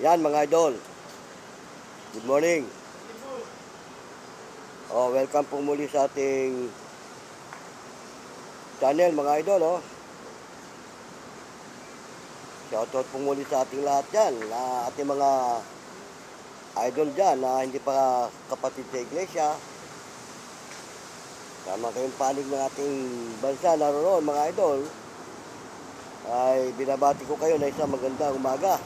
Yan mga idol. Good morning. Welcome po muli sa ating channel mga idol. Shoutout po muli sa ating lahat dyan. Ating mga idol dyan na hindi pa kapatid sa iglesia. Tama kayong panig ng ating bansa naroon mga idol. Ay binabati ko kayo na isang magandang umaga.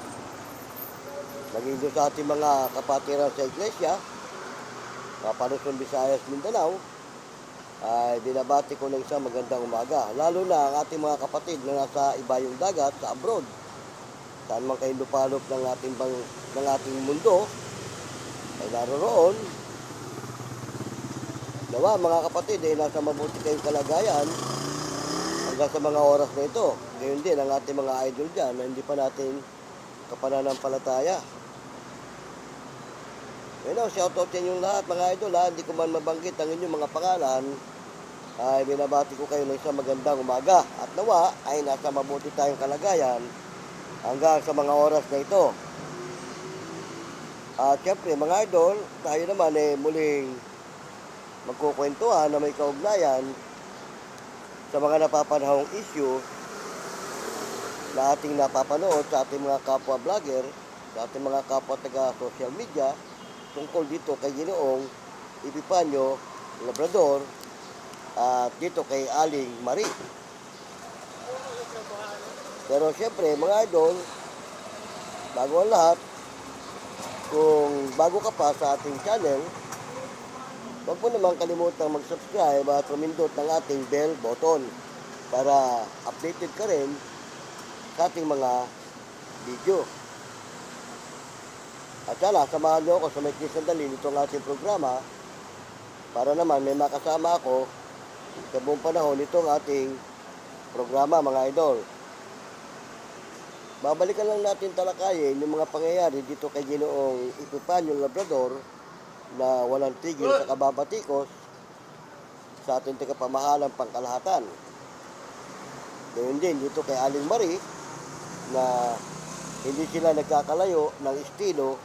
Naging doon sa ating mga kapatiran sa iglesia, Luzon, Visayas, Mindanao, ay binabati ko ng isang magandang umaga. Lalo na ang ating mga kapatid na nasa ibayong dagat, sa abroad. Saan man kayo lupalop ng ating mundo, ay naroon. Nawa mga kapatid ay nasa mabuti kayong kalagayan hanggang sa mga oras na ito. Ngayon din ang ating mga idol dyan na hindi pa natin kapananampalataya. Shoutout sa inyong lahat mga idol Hindi ko man mabanggit ang inyong mga pangalan, ay binabati ko kayo ng isang magandang umaga. At nawa ay nasa mabuti tayong kalagayan hanggang sa mga oras na ito. At syempre mga idol, tayo naman muling magkukwentuhan na may kaugnayan sa mga napapanahong issue na ating napapanood sa ating mga kapwa vlogger, sa ating mga kapwa taga social media, tungkol dito kay Ginoong Epifanio Labrador at dito kay Aling Marie. Pero siyempre mga idol, bago ang lahat, kung bago ka pa sa ating channel, huwag mo naman kalimutang mag-subscribe at tumindot ng ating bell button para updated ka rin sa ating mga video. At sana, samahan niyo ako sa maikli sandali nitong ating programa para naman may makasama ako sa buong panahon nitong ating programa mga idol. Babalikan lang natin talakayin yung mga pangyayari dito kay Ginoong Epifanio Labrador na walang tigil sa kababatikos sa ating tagapamahalang pangkalahatan. Gayun din dito kay Aling Marie na hindi sila nagkakalayo ng estilo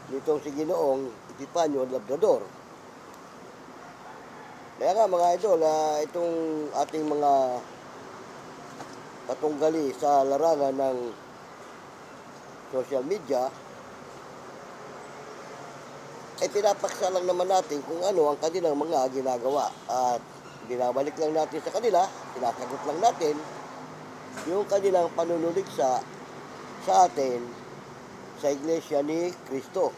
nitong si Ginoong Epifanio Labrador. Kaya nga mga idol, itong ating mga patunggali sa larangan ng social media, ay pinapaksa lang naman natin kung ano ang kanilang mga ginagawa. At binabalik lang natin sa kanila, sinasagot lang natin yung kanilang panunuligsa sa atin sa Iglesia ni Cristo.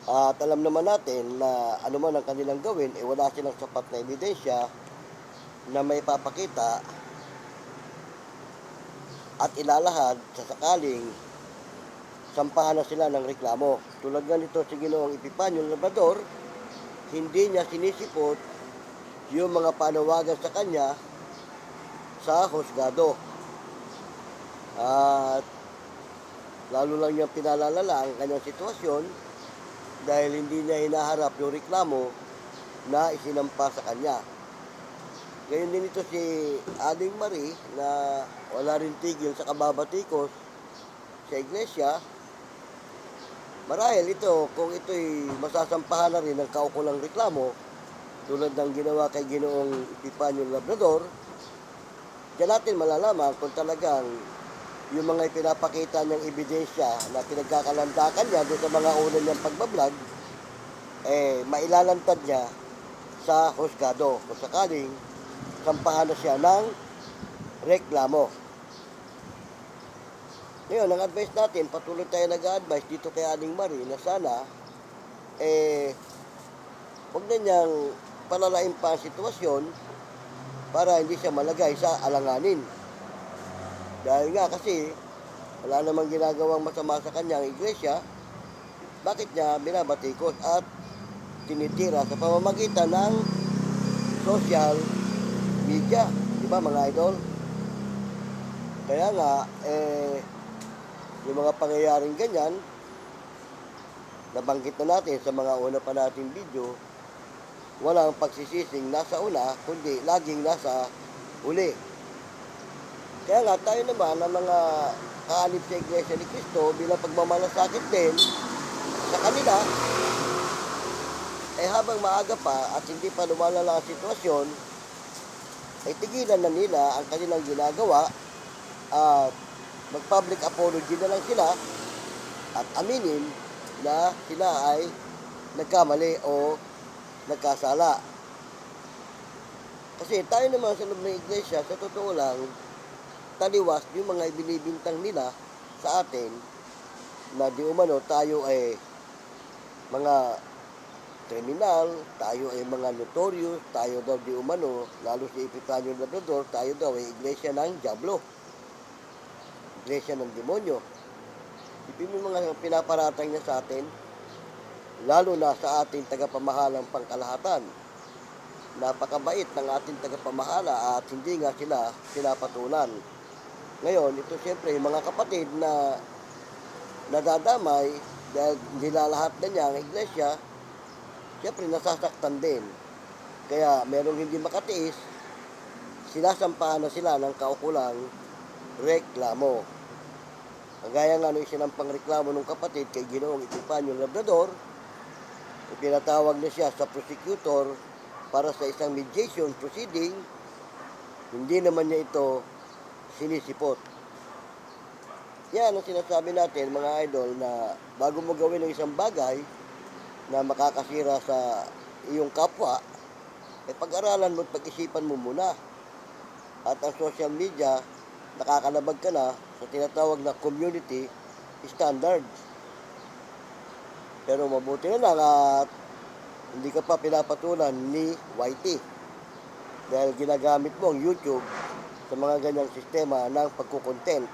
At alam naman natin na ano man ang kanilang gawin, wala silang sapat na ebidensya na may papakita at ilalahad sa sakaling sampahan na sila ng reklamo. Tulad nga nito si Ginoong Epifanio Labrador, hindi niya sinisipot yung mga panawagan sa kanya sa husgado. At lalo lang niyang pinalalala ang kanyang sitwasyon dahil hindi niya hinaharap yung reklamo na isinampa sa kanya. Gayon din ito si Aling Marie na wala rin tigil sa kababatikos sa iglesia. Marahil ito, kung ito'y masasampahan na rin ng kaukulang reklamo tulad ng ginawa kay Ginoong Epifanio Labrador, diyan natin malalaman kung talagang yung mga ipinapakita niyang ebidensya na pinagkakalandakan niya doon sa mga una niyang pagbablog, mailalantad niya sa husgado kung sakaling sampahan na siya ng reklamo. Ngayon, ang advice natin, patuloy tayo nag-advise dito kay Aling Marie na sana, huwag na niyang palalain pa ang sitwasyon para hindi siya malagay sa alanganin. Dahil nga kasi wala namang ginagawang masama sa kanyang iglesia, bakit niya binabatikos at tinitira sa pamamagitan ng social media, di ba mga idol? Kaya nga, yung mga pangyayaring ganyan, nabanggit na natin sa mga una pa nating video, walang pagsisising nasa una, kundi laging nasa uli. Kaya nga tayo naman ang mga kaalip sa Iglesia ni Cristo bilang pagmamalasakit din sa kanila, habang maaga pa at hindi pa lumalala ang sitwasyon, ay tigilan na nila ang kanilang ginagawa at mag-public apology na lang sila at aminin na sila ay nagkamali o nagkasala. Kasi tayo naman sa loob ng iglesia, sa totoo lang, taliwas yung mga ibinibintang nila sa atin na di umano tayo ay mga kriminal, tayo ay mga notorious, tayo daw di umano, lalo sa Epifanio Labrador, tayo daw ay iglesia ng diablo, iglesia ng demonyo. Ipin mo mga pinaparatang niya sa atin, lalo na sa ating tagapamahalang pangkalahatan. Napakabait ng ating tagapamahala at hindi nga sila pinapatulan. Ngayon, ito siyempre yung mga kapatid na nadadamay dahil nilalahat na niya ang iglesia, siyempre nasasaktan din. Kaya merong hindi makatiis, sinasampahan na sila ng kaukulang reklamo. Kagaya nga nung sinampang reklamo ng kapatid kay Ginoong Epifanio Labrador, ipinatawag na siya sa prosecutor para sa isang mediation proceeding, hindi naman niya ito sinisipot. Yan ang sinasabi natin mga idol na bago mo gawin ng isang bagay na makakasira sa iyong kapwa, pag-aralan mo at pag-isipan mo muna. At ang social media, nakakalabag ka na sa tinatawag na community standards. Pero mabuti na lang at hindi ka pa pinapatulan ni YT dahil ginagamit mo ang YouTube sa mga ganyang sistema ng pagkukontent.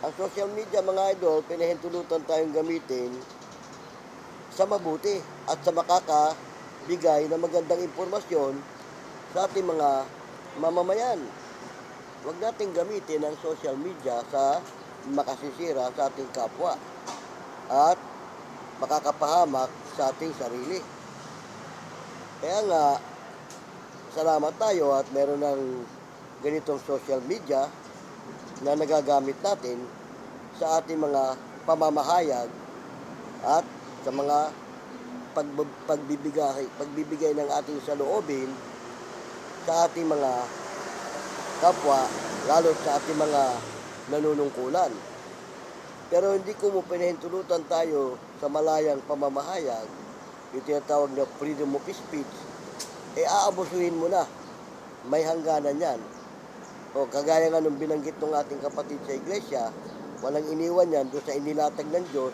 Ang social media mga idol, pinahintulutan tayong gamitin sa mabuti at sa makakabigay ng magandang impormasyon sa ating mga mamamayan. Huwag nating gamitin ang social media sa makasisira sa ating kapwa at makakapahamak sa ating sarili. Kaya nga, salamat tayo at meron ng ganitong social media na nagagamit natin sa ating mga pamamahayag at sa mga pagbibigay ng ating saloobin sa ating mga kapwa, lalo sa ating mga nanunungkulan. Pero hindi ko mo pinahintulutan tayo sa malayang pamamahayag, yung tinatawag na freedom of speech, aabusuhin mo na. May hangganan yan. O kagaya nga nung binanggit ng ating kapatid sa iglesia, walang iniwan yan doon sa inilatag ng Diyos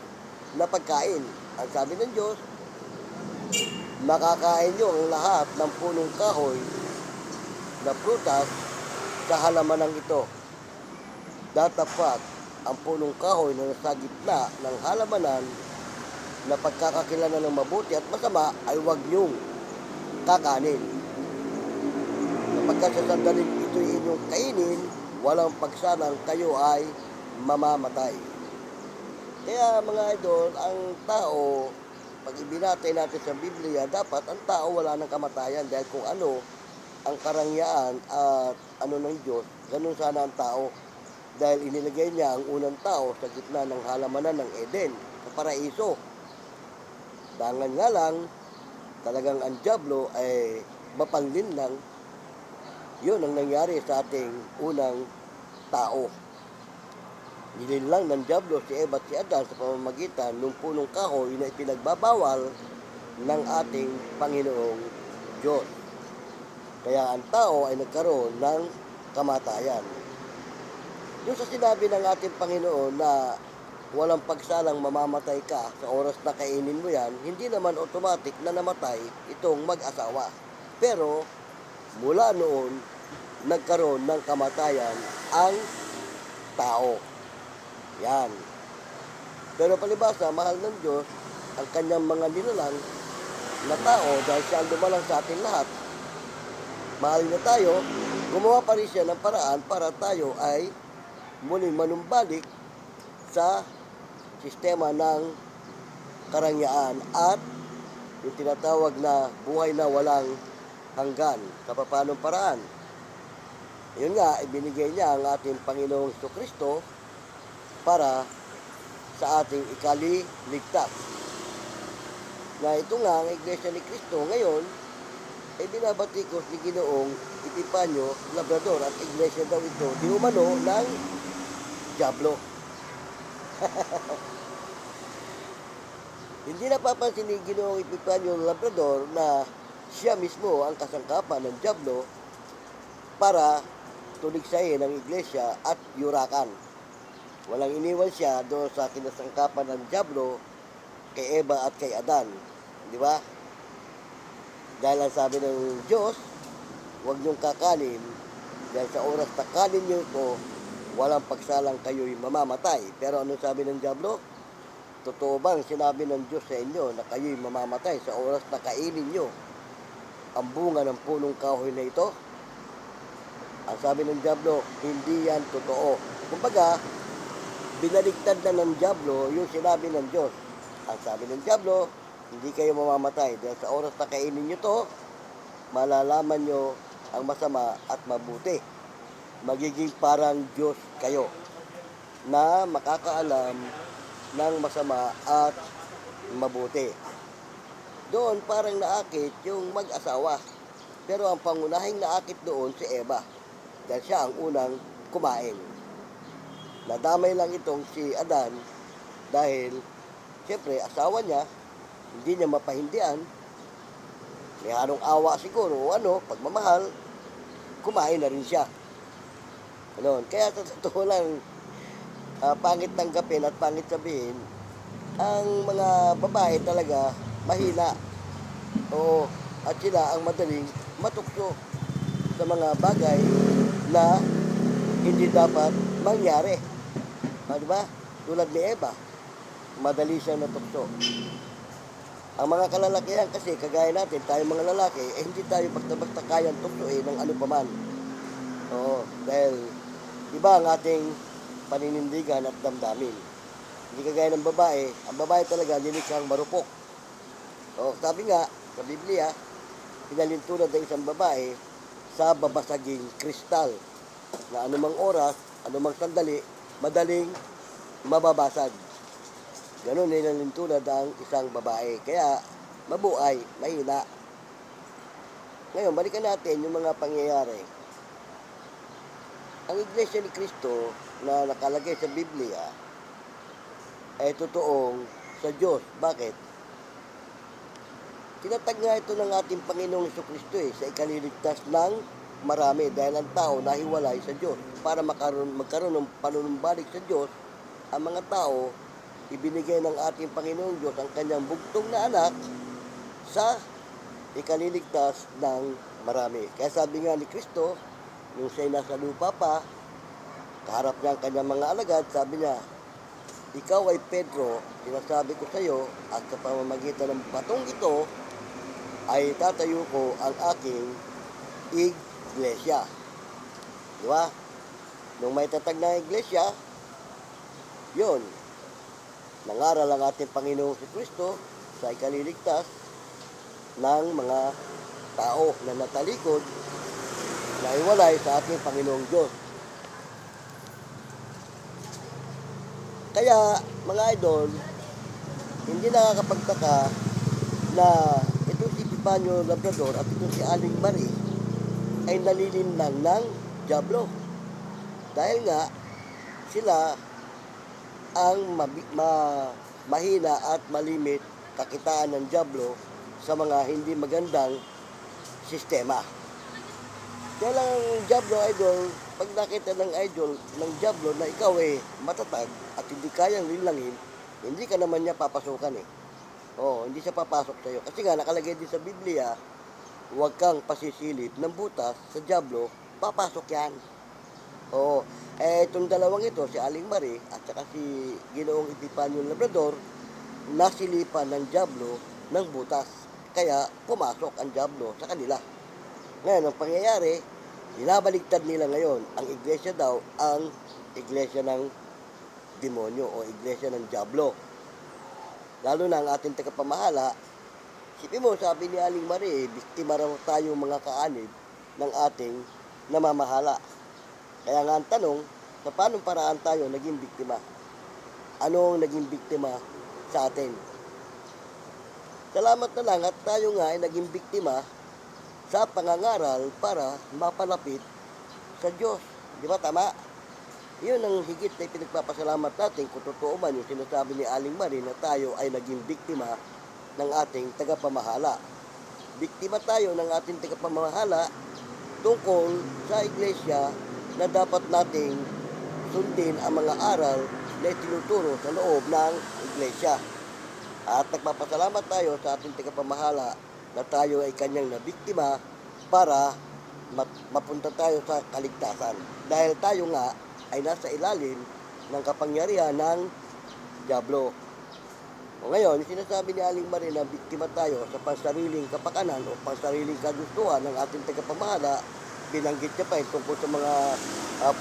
na pagkain. Ang sabi ng Diyos, makakain nyo ang lahat ng punong kahoy na prutas sa halamanang ito. Datapat ang punong kahoy na nasa gitna ng halamanan na pagkakakilala ng mabuti at masama ay huwag nyong kakanin. Kapag sa sandaling ito'y inyong kainin, walang pagsalang kayo ay mamamatay. Kaya mga idol, ang tao, pag ibinatay natin sa Biblia, dapat ang tao wala ng kamatayan dahil kung ano ang karangyaan at ano ng Diyos, ganun sana ang tao. Dahil inilagay niya ang unang tao sa gitna ng halamanan ng Eden, sa paraiso. Dangan nga lang, talagang ang diablo ay mapanlin lang. Yun ang nangyari sa ating unang tao. Nilinlang ng diablo si Eva at si Adan sa pamamagitan ng punong kahoy na ipinagbabawal ng ating Panginoong Diyos. Kaya ang tao ay nagkaroon ng kamatayan. Yung sa sinabi ng ating Panginoon na walang pagsalang mamamatay ka sa oras na kainin mo yan, hindi naman automatic na namatay itong mag-asawa. Pero mula noon, nagkaroon ng kamatayan ang tao. Yan. Pero palibasa, mahal ng Diyos ang kanyang mga nilalang na tao dahil siya ang dumalang sa ating lahat. Mahal na tayo, gumawa pa rin siya ng paraan para tayo ay muling manumbalik sa sistema ng karangyaan at yung tinatawag na buhay na walang hanggan. Sa paanong paraan? Yun nga, ibinigay niya ang ating Panginoong Kristo para sa ating ikaliligtas. Na ito nga, ang Iglesia ni Cristo ngayon, ay binabatikos ni Ginoong Epifanio Labrador at iglesia daw ito di umano ng Diablo. Hindi napapansin ni Ginoong Epifanio Labrador na siya mismo ang kasangkapan ng Diablo para tuligsayin ang iglesia at yurakan. Walang iniwan siya doon sa kinasangkapan ng Diablo kay Eva at kay Adan. Di ba? Dahil ang sabi ng Diyos, huwag niyong kakanin, dahil sa oras na kanin niyo ito, walang pagsalang kayo'y mamamatay. Pero anong sabi ng Diablo? Totoo bang sinabi ng Diyos sa inyo na kayo'y mamamatay sa oras na kainin niyo ang bunga ng punong kahoy na ito? Ang sabi ng Diablo, hindi yan totoo. Kumbaga, binaliktad na ng Diablo yung sinabi ng Diyos. Ang sabi ng Diablo, hindi kayo mamamatay dahil sa oras na kainin nyo to, malalaman nyo ang masama at mabuti. Magiging parang Diyos kayo na makakaalam ng masama at mabuti. Doon parang naakit yung mag-asawa. Pero ang pangunahing naakit doon si Eva dahil siya ang unang kumain. Nadamay lang itong si Adan dahil siyempre asawa niya, hindi niya mapahindian, may anong awa siguro o pagmamahal, kumain na rin siya. Kaya sa totoo lang, pangit tanggapin at pangit sabihin, ang mga babae talaga mahina. Oo, at sila ang madaling matukso sa mga bagay na hindi dapat mangyari. Diba? Tulad ni Eva, madali siyang natukso. Ang mga kalalakihan kasi, kagaya natin, tayo mga lalaki, hindi tayo basta-basta kayang tuksoin ng ano paman. Oo, dahil iba ang ating paninindigan at damdamin. Hindi kagaya ng babae, ang babae talaga lilikhang marupok. Oo, sabi nga sa Biblia, pinalintulad ng isang babae sa babasaging kristal na anumang oras, anumang sandali, madaling mababasag. Ganon nilalintulad ang isang babae. Kaya mabuhay, mahina. Ngayon, balikan natin yung mga pangyayari. Ang Iglesia ni Cristo na nakalagay sa Biblia ay totoong sa Diyos. Bakit? Tinatag nga ito ng ating Panginoong Jesucristo sa ikaliligtas ng marami dahil ang tao nahiwalay sa Diyos. Para magkaroon ng panunumbalik sa Diyos, ang mga tao ibinigay ng ating Panginoong Diyos ang kanyang bugtong na anak sa ikaliligtas ng marami. Kaya sabi nga ni Kristo, nung siya'y nasa lupa pa, kaharap niya ang kanyang mga alagad, sabi niya, ikaw ay Pedro, sinasabi ko sa iyo, at sa pamamagitan ng batong ito, ay tatayo ko ang aking iglesia. Di ba? Nung may tatag na iglesia, yun, nangaral ang ating Panginoong Kristo sa ikaliligtas ng mga tao na natalikod na iwalay sa ating Panginoong Diyos. Kaya, mga idol, hindi nakakapagtaka na itong si Epifanio Labrador at itong si Aling Marie ay nalilinlang ng Diablo. Dahil nga, sila ang mahina at malimit kakitaan ng Diablo sa mga hindi magandang sistema. Kaya lang ang Diablo, idol, pag nakita ng idol ng Diablo na ikaw matatag at hindi kayang linlangin, hindi ka naman niya papasukan Oo, hindi siya papasok sa iyo. Kasi nga nakalagay din sa Biblia, huwag kang pasisilip ng butas sa Diablo, papasok yan. Oo. Itong dalawang ito, si Aling Marie at saka si Ginoong Epifanio Labrador, nasilipan ng Diablo ng butas. Kaya pumasok ang Diablo sa kanila. Ngayon, ang pangyayari, binabaligtad nila ngayon. Ang iglesia daw, ang iglesia ng demonyo o iglesia ng Diablo. Lalo na ang ating tagapamahala, isipin mo, sabi ni Aling Marie, biktima raw tayo mga kaanib ng ating namamahala. Kaya nga ang tanong, sa paanong paraan tayo naging biktima? Anong naging biktima sa atin? Salamat na lang at tayo nga ay naging biktima sa pangangaral para mapalapit sa Diyos. Di ba tama? Yun ang higit na pinagpapasalamat natin kung totoo man yung sinasabi ni Aling Marie na tayo ay naging biktima ng ating tagapamahala. Biktima tayo ng ating tagapamahala tungkol sa iglesia na dapat nating sundin ang mga aral na itinuturo sa loob ng iglesia. At nagpapasalamat tayo sa ating tagapamahala na tayo ay kanyang nabiktima para mapunta tayo sa kaligtasan. Dahil tayo nga ay nasa ilalim ng kapangyarihan ng Diablo. O ngayon, sinasabi ni Aling Marie na biktima tayo sa pansariling kapakanan o pansariling kagustuhan ng ating tagapamahala. Binanggit niya pa tungkol sa mga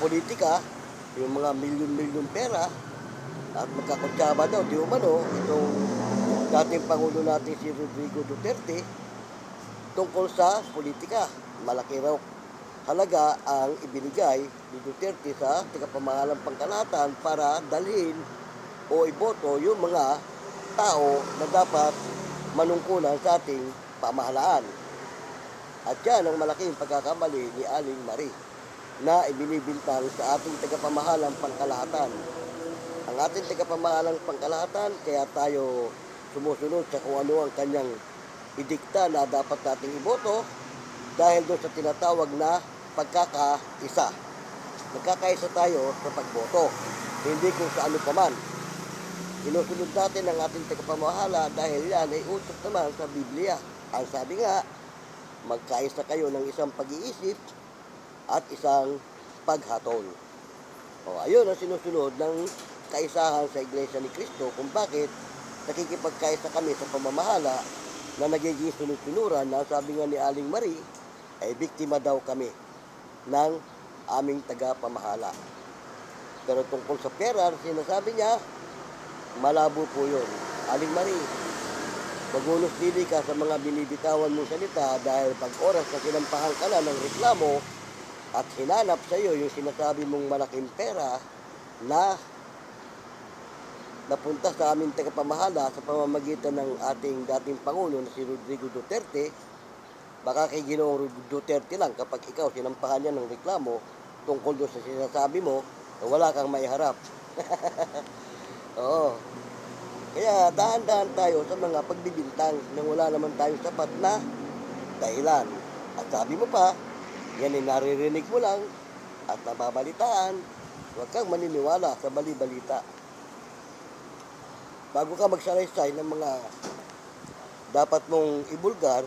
politika, yung mga milyon-milyon pera, at magkakutsaba daw, di umano, itong dating Pangulo natin si Rodrigo Duterte tungkol sa politika. Malaki raw halaga ang ibinigay ni Duterte sa tagapamahalang pangkalahatan para dalhin o iboto yung mga tao na dapat manungkulan sa ating pamahalaan. At yan ang malaking pagkakamali ni Aling Marie na ibinibintang sa ating tagapamahalang pangkalahatan. Ang ating tagapamahalang pangkalahatan, kaya tayo sumusunod sa kung ano ang kanyang idikta na dapat nating iboto dahil doon sa tinatawag na pagkakaisa. Nagkakaisa tayo sa pagboto, hindi kung sa ano paman. Sinusunod natin ang ating tagapamahala dahil yan ay utos naman sa Biblia. Ang sabi nga, magkaisa kayo ng isang pag-iisip at isang paghatol. O, ayun ang sinusunod ng kaisahan sa Iglesia ni Cristo kung bakit nakikipagkaisa kami sa pamamahala na nagiging sunod-sunuran na sabi nga ni Aling Marie ay biktima daw kami ng aming tagapamahala. Pero tungkol sa pera, sinasabi niya, malabo po yun. Aling Marie, magulos dili ka sa mga binibitawan mong salita dahil pag oras na sinampahan ka na ng reklamo at hinanap sa iyo yung sinasabi mong malaking pera na napunta sa aming tagapamahala sa pamamagitan ng ating dating Pangulo na si Rodrigo Duterte, baka kay Ginoong Duterte lang kapag ikaw sinampahan niya ng reklamo tungkol doon sa sinasabi mo na wala kang maiharap. Oo. Kaya dahan-dahan tayo sa mga pagbibintang nang wala naman tayong sapat na dahilan. At sabi mo pa, yan ay naririnig mo lang at nababalitaan. Huwag kang maniniwala sa bali-balita. Bago ka magsalaysay ng mga dapat mong ibulgar,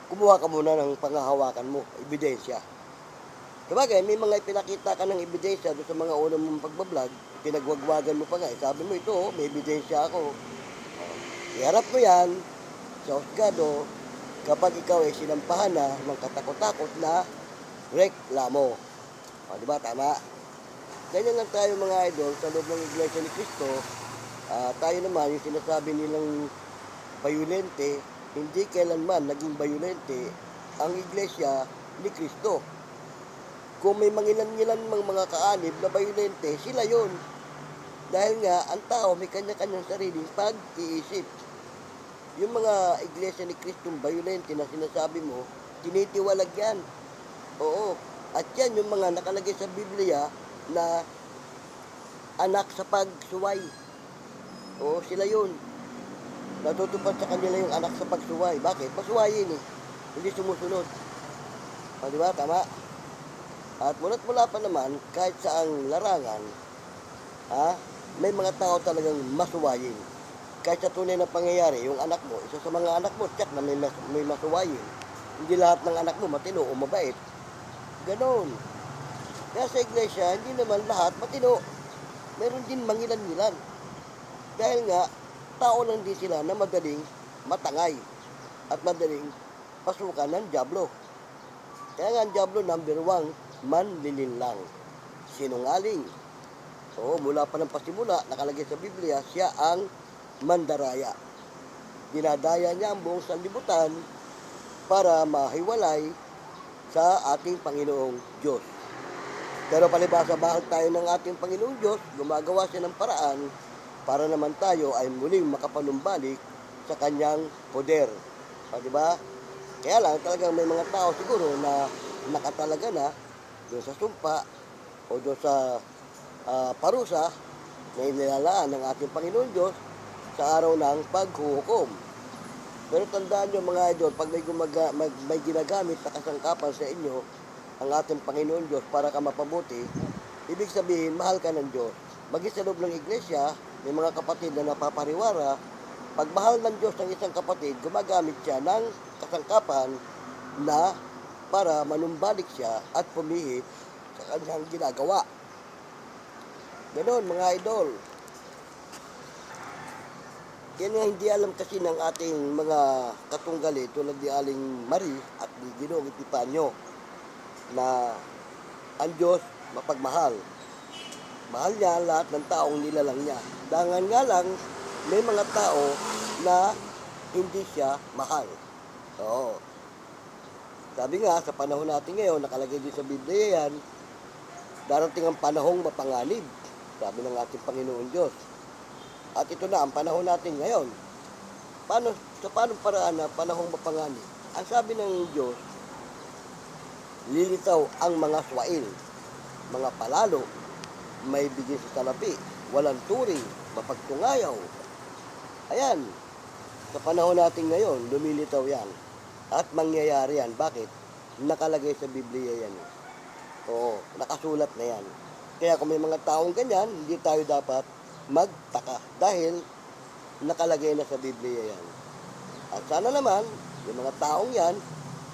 kumuha ka muna ng pangahawakan mo, ebidensya. Sabagay, may mga ipinakita ka ng ebidensya doon sa mga unang mong pagbablog, pinagwagwagan mo pa nga. Sabi mo ito, may ebidensya ako. Iharap mo yan sa husgado kapag ikaw ay sinampahan na ng katakot-takot na reklamo. O, di ba? Tama. Ganyan lang tayo mga idol sa loob ng Iglesia ni Cristo. Tayo naman, yung sinasabi nilang bayulente, hindi kailanman naging bayulente ang Iglesia ni Cristo. Kung may mangilan-ngilan mga kaanib na bayulente, sila yon. Dahil nga, ang tao may kanya-kanyang sariling pag-iisip. Yung mga Iglesia ni Cristo bayulente na sinasabi mo, tinitiwalag yan. Oo. At yan yung mga nakalagay sa Biblia na anak sa pagsuway. Oo, sila yun. Natutupad sa kanila yung anak sa pagsuway. Bakit? Pasuwayin eh. Hindi sumusunod. O, di ba? Tama. At mula't mula pa naman, kahit saang larangan, may mga tao talagang masuwayin. Kahit sa tunay na pangyayari, yung anak mo, isa sa mga anak mo, tiyak na may masuwayin. Hindi lahat ng anak mo matino o mabait. Ganon. Kaya sa iglesia, hindi naman lahat matino. Meron din mangilan-ngilan. Dahil nga, tao lang din sila na madaling matangay at madaling pasukan ng Diablo. Kaya nga ang Diablo, number 1, manlilinlang, sinungaling. Oo, mula pa ng pasimula, nakalagay sa Biblia, siya ang mandaraya. Dinadaya niya ang buong sanlibutan para mahiwalay sa ating Panginoong Diyos. Pero palibasa bahal tayo ng ating Panginoong Diyos, gumagawa siya ng paraan para naman tayo ay muling makapanumbalik sa kanyang poder. O, di ba? Kaya lang talagang may mga tao siguro na nakatalaga na doon sa sumpa o doon sa parusa na inilalaan ng ating Panginoon Diyos sa araw ng paghuhukom. Pero tandaan nyo mga idol, pag may ginagamit na kasangkapan sa inyo ang ating Panginoon Diyos para ka mapabuti, ibig sabihin, mahal ka ng Diyos. Maging sa loob ng iglesia, may mga kapatid na napapariwara, pag mahal ng Diyos ng isang kapatid, gumagamit siya ng kasangkapan na para manumbalik siya at pumihit sa kanyang ginagawa. Ganon mga idol. Yan nga hindi alam kasi ng ating mga katunggali tulad ni Aling Marie at ni Ginoong Epifanio na ang Diyos mapagmahal. Mahal niya lahat ng taong nilalang niya. Dangan nga lang, may mga tao na hindi siya mahal. Oo. Sabi nga, sa panahon natin ngayon, nakalagay din sa Biblia yan, darating ang panahong mapanganib, sabi ng ating Panginoon Diyos. At ito na ang panahon natin ngayon. Sa paanong paraan na panahong mapanganib? Ang sabi ng Diyos, lilitaw ang mga swail, mga palalo, may bigay sa salapi, walang turing, mapagtungayaw. Ayan, sa panahon natin ngayon, lumilitaw yan. At mangyayari yan. Bakit? Nakalagay sa Biblia yan. Oo, nakasulat na yan. Kaya kung may mga taong ganyan, hindi tayo dapat magtaka dahil nakalagay na sa Biblia yan. At sana naman, yung mga taong yan,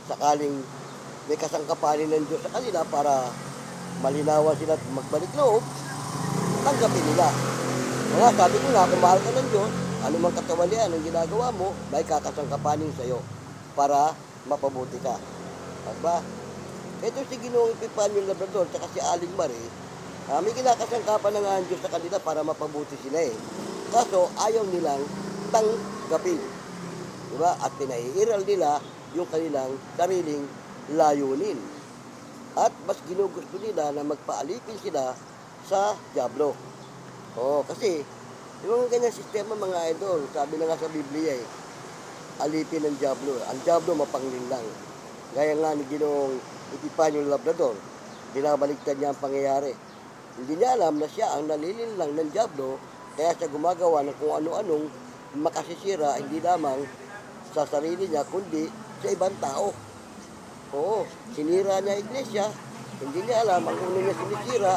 sakaling may kasangkapanin ng Diyos sa kanila para malinawan sila at magbalik loob, tanggapin nila. Mga sabi ko nga, kung mahal ka ng Diyos, anumang katawalian ang ginagawa mo, may kakasangkapanin sa'yo para mapabuti ka. Diba? Ito si Ginoong Epifanio Labrador at si Aling Marie, may kinakasangkapan ng ang Diyos sa kanila para mapabuti sila eh. Kaso ayaw nilang tanggapin. Diba? At pinaiiral nila yung kanilang sariling layunin. At mas ginugusto nila na magpaalipin sila sa dyablo. Kasi yung ganyan sistema mga idol, sabi na nga sa Biblia eh, alipin ng dyablo. Ang dyablo mapanglinlang. Gaya nga ni Ginoong Epifanio Labrador, binabaliktad niya ang pangyayari. Hindi niya alam na siya ang nalilinlang ng dyablo, kaya siya gumagawa ng kung ano-anong makasisira, hindi lamang sa sarili niya, kundi sa ibang tao. Sinira niya iglesia, hindi niya alam ang uno niya sinisira,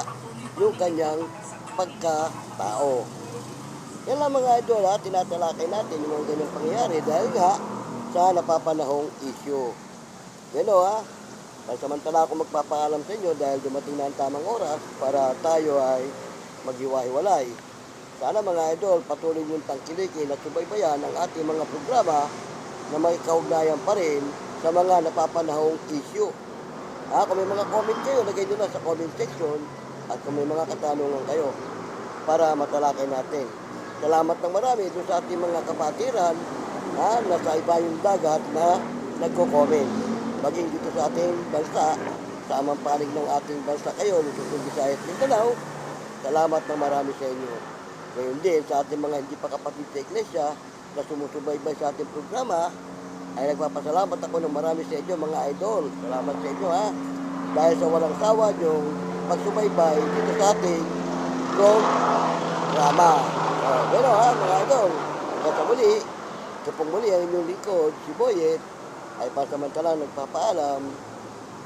yung kanyang pagkatao. Yan lang mga idol ha, tinatalakay natin yung mga ganyang pangyayari dahil nga sa napapanahong issue. Pero ha, samantala ako magpapaalam sa inyo dahil dumating na ang tamang oras para tayo ay maghiwa-hiwalay. Sana mga idol, patuloy niyong tangkilikin at subaybayan ang ating mga programa na may kaugnayan pa rin sa mga napapanahong issue. Kung may mga comment kayo, lagay nyo na sa comment section at kung may mga katanungan kayo para matalakay natin. Salamat ng marami doon sa ating mga kapatiran na sa iba yung dagat na nagko-comment. Maging dito sa ating bansa, sa amang panig ng ating bansa kayo, Luzon, Visayas, Mindanao, salamat ng marami sa inyo. Ngayon din, sa ating mga hindi pa kapatid sa iglesia na sumusubaybay sa ating programa, ay nagpapasalamat ako ng marami sa inyo mga idol. Salamat sa inyo ha. Dahil sa walang sawa yung pagsubaybay dito sa ating programa. Pero ha mga idol, hanggang sa muli, kapag muli ang inyong lingkod, si Boyet, ay pasamantalang nagpapaalam.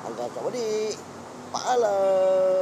Hanggang sa muli, paalam!